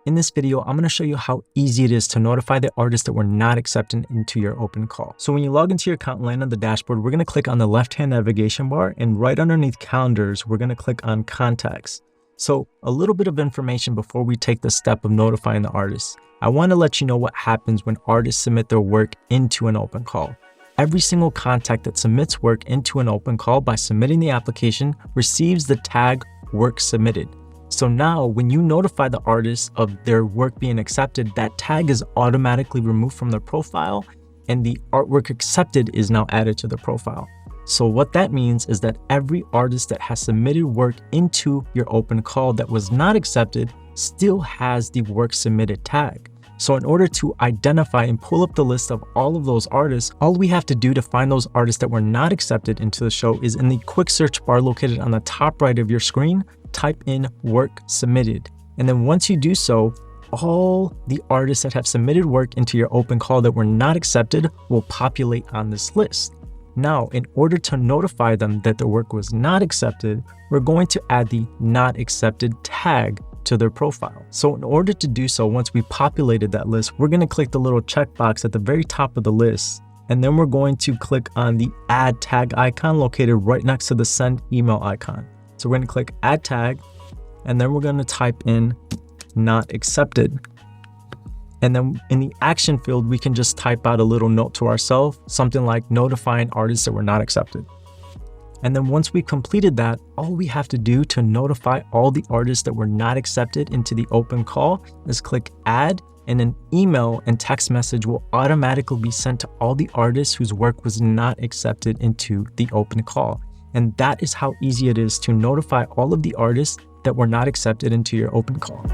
In this video, I'm going to show you how easy it is to notify the artists that were not accepted into your open call. So when you log into your account and land on the dashboard, we're going to click on the left-hand navigation bar, and right underneath calendars, we're going to click on contacts. So a little bit of information before we take the step of notifying the artists. I want to let you know what happens when artists submit their work into an open call. Every single contact that submits work into an open call by submitting the application receives the tag work submitted. So now when you notify the artist of their work being accepted, that tag is automatically removed from their profile and the artwork accepted is now added to the profile. So what that means is that every artist that has submitted work into your open call that was not accepted still has the work submitted tag. So in order to identify and pull up the list of all of those artists, all we have to do to find those artists that were not accepted into the show is in the quick search bar located on the top right of your screen, type in work submitted. And then once you do so, all the artists that have submitted work into your open call that were not accepted will populate on this list. Now, in order to notify them that their work was not accepted, we're going to add the not accepted tag to their profile. So in order to do so, once we populated that list, we're going to click the little checkbox at the very top of the list. And then we're going to click on the add tag icon located right next to the send email icon. So we're going to click add tag, and then we're going to type in not accepted. And then in the action field, we can just type out a little note to ourselves, something like notifying artists that were not accepted. And then once we've completed that, all we have to do to notify all the artists that were not accepted into the open call is click add, and an email and text message will automatically be sent to all the artists whose work was not accepted into the open call. And that is how easy it is to notify all of the artists that were not accepted into your open call.